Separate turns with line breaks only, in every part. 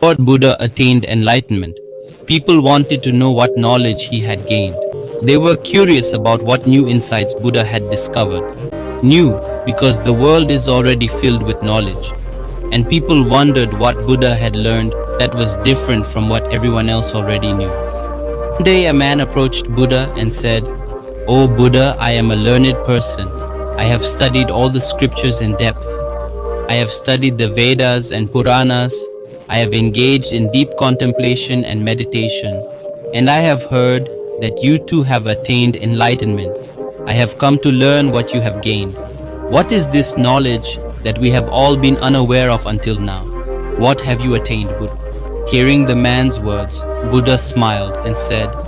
Before Buddha attained enlightenment, people wanted to know what knowledge he had gained. They were curious about what new insights Buddha had discovered. New, because the world is already filled with knowledge. And people wondered what Buddha had learned that was different from what everyone else already knew. One day a man approached Buddha and said, "O Buddha, I am a learned person. I have studied all the scriptures in depth. I have studied the Vedas and Puranas. I have engaged in deep contemplation and meditation. And I have heard that you too have attained enlightenment. I have come to learn what you have gained. What is this knowledge that we have all been unaware of until now? What have you attained, Buddha?" Hearing the man's words, Buddha smiled and said,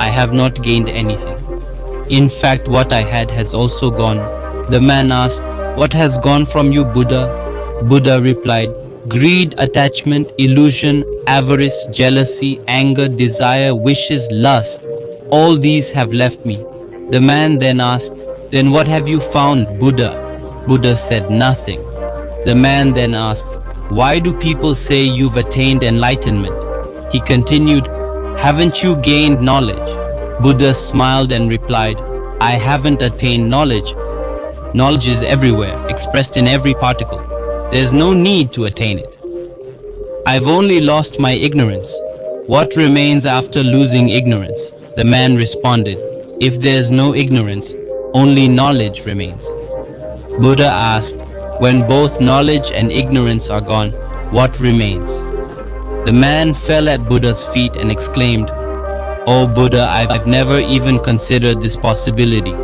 "I have not gained anything. In fact, what I had has also gone." The man asked, "What has gone from you, Buddha?" Buddha replied, "Greed, attachment, illusion, avarice, jealousy, anger, desire, wishes, lust. All these have left me." The man then asked, "Then what have you found, Buddha?" Buddha said, "Nothing." The man then asked, "Why do people say you've attained enlightenment?" He continued, "Haven't you gained knowledge?" Buddha smiled and replied, "I haven't attained knowledge. Knowledge is everywhere, expressed in every particle. There's no need to attain it. I've only lost my ignorance. What remains after losing ignorance?" The man responded, "If there's no ignorance, only knowledge remains." Buddha asked, "When both knowledge and ignorance are gone, what remains?" The man fell at Buddha's feet and exclaimed, "Oh Buddha, I've never even considered this possibility."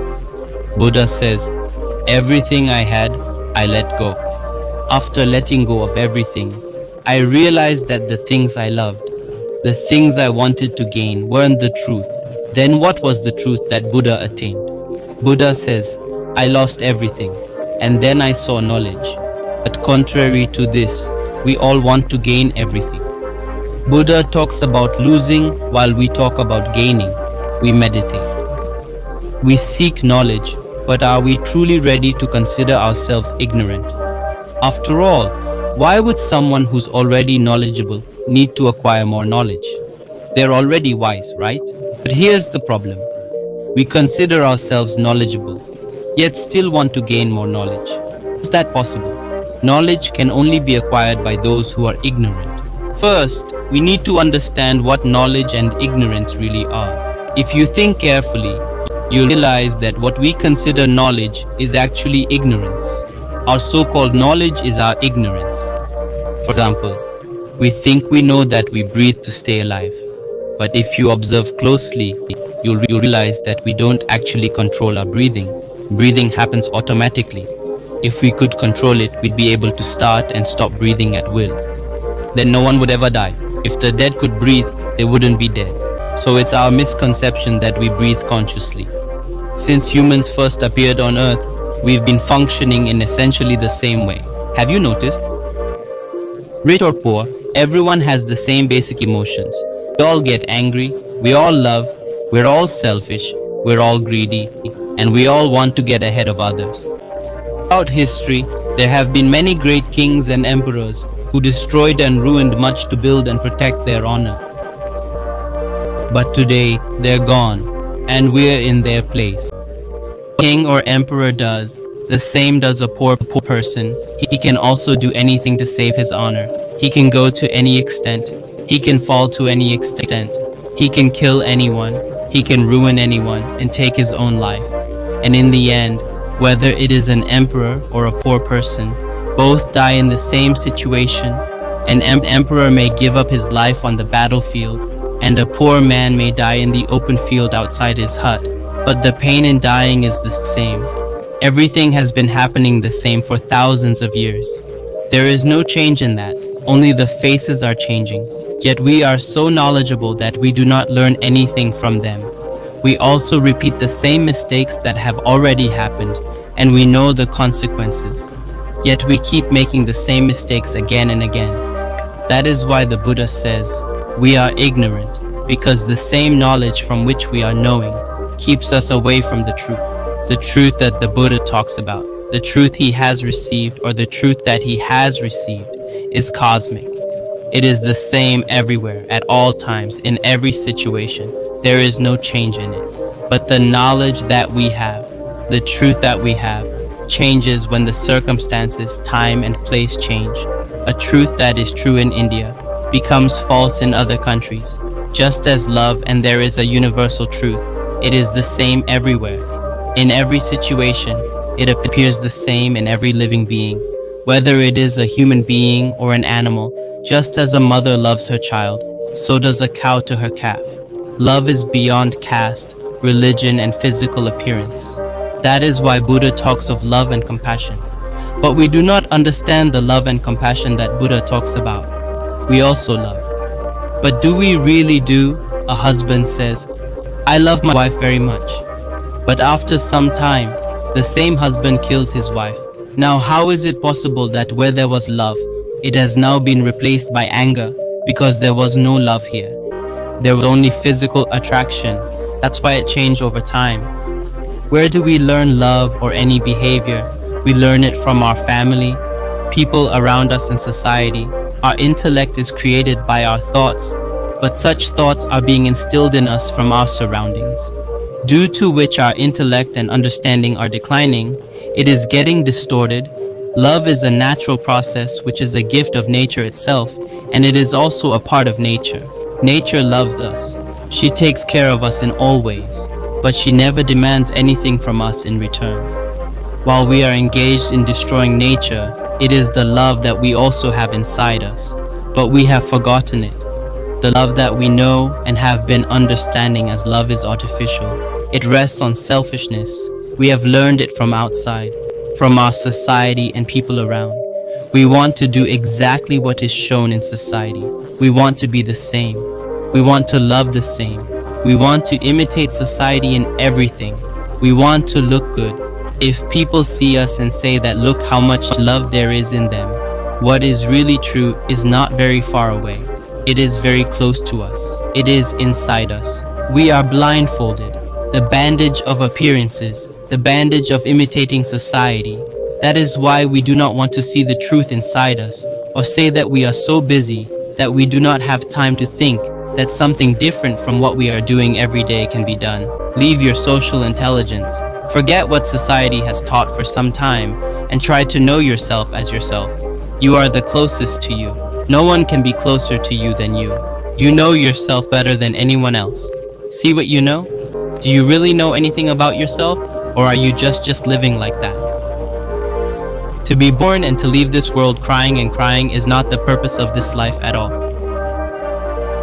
Buddha says, "Everything I had, I let go. After letting go of everything, I realized that the things I loved, the things I wanted to gain, weren't the truth. Then what was the truth that Buddha attained?" Buddha says, "I lost everything, and then I saw knowledge. But contrary to this, we all want to gain everything." Buddha talks about losing while we talk about gaining. We meditate. We seek knowledge, but are we truly ready to consider ourselves ignorant? After all, why would someone who's already knowledgeable need to acquire more knowledge? They're already wise, right? But here's the problem. We consider ourselves knowledgeable, yet still want to gain more knowledge. Is that possible? Knowledge can only be acquired by those who are ignorant. First, we need to understand what knowledge and ignorance really are. If you think carefully, you'll realize that what we consider knowledge is actually ignorance. Our so-called knowledge is our ignorance. For example, we think we know that we breathe to stay alive. But if you observe closely, you'll realize that we don't actually control our breathing. Breathing happens automatically. If we could control it, we'd be able to start and stop breathing at will. Then no one would ever die. If the dead could breathe, they wouldn't be dead. So it's our misconception that we breathe consciously. Since humans first appeared on Earth, we've been functioning in essentially the same way. Have you noticed? Rich or poor, everyone has the same basic emotions. We all get angry, we all love, we're all selfish, we're all greedy, and we all want to get ahead of others. Throughout history, there have been many great kings and emperors who destroyed and ruined much to build and protect their honor. But today, they're gone, and we're in their place. King or emperor does, the same does a poor person. He can also do anything to save his honor. He can go to any extent. He can fall to any extent. He can kill anyone. He can ruin anyone and take his own life. And in the end, whether it is an emperor or a poor person, both die in the same situation. An emperor may give up his life on the battlefield, and a poor man may die in the open field outside his hut. But the pain in dying is the same. Everything has been happening the same for thousands of years. There is no change in that, only the faces are changing. Yet we are so knowledgeable that we do not learn anything from them. We also repeat the same mistakes that have already happened, and we know the consequences. Yet we keep making the same mistakes again and again. That is why the Buddha says, we are ignorant, because the same knowledge from which we are knowing keeps us away from the truth that the Buddha talks about. The truth he has received, or the truth that he has received, is cosmic. It is the same everywhere, at all times, in every situation. There is no change in it. But the knowledge that we have, the truth that we have, changes when the circumstances, time, and place change. A truth that is true in India becomes false in other countries. Just as love and there is a universal truth, it is the same everywhere. In every situation, it appears the same in every living being, whether it is a human being or an animal. Just as a mother loves her child, so does a cow to her calf. Love is beyond caste, religion, and physical appearance. That is why Buddha talks of love and compassion. But we do not understand the love and compassion that Buddha talks about. We also love. But do we really do? A husband says, "I love my wife very much." But after some time, the same husband kills his wife. Now how is it possible that where there was love, it has now been replaced by anger because there was no love here? There was only physical attraction. That's why it changed over time. Where do we learn love or any behavior? We learn it from our family, people around us in society. Our intellect is created by our thoughts, but such thoughts are being instilled in us from our surroundings. Due to which our intellect and understanding are declining, it is getting distorted. Love is a natural process which is a gift of nature itself, and it is also a part of nature. Nature loves us. She takes care of us in all ways, but she never demands anything from us in return. While we are engaged in destroying nature, it is the love that we also have inside us, but we have forgotten it. The love that we know and have been understanding as love is artificial. It rests on selfishness. We have learned it from outside, from our society and people around. We want to do exactly what is shown in society. We want to be the same. We want to love the same. We want to imitate society in everything. We want to look good. If people see us and say that look how much love there is in them, what is really true is not very far away. It is very close to us. It is inside us. We are blindfolded. The bandage of appearances, the bandage of imitating society. That is why we do not want to see the truth inside us, or say that we are so busy that we do not have time to think that something different from what we are doing every day can be done. Leave your social intelligence. Forget what society has taught for some time and try to know yourself as yourself. You are the closest to you. No one can be closer to you than you. You know yourself better than anyone else. See what you know? Do you really know anything about yourself, or are you just living like that? To be born and to leave this world crying and crying is not the purpose of this life at all.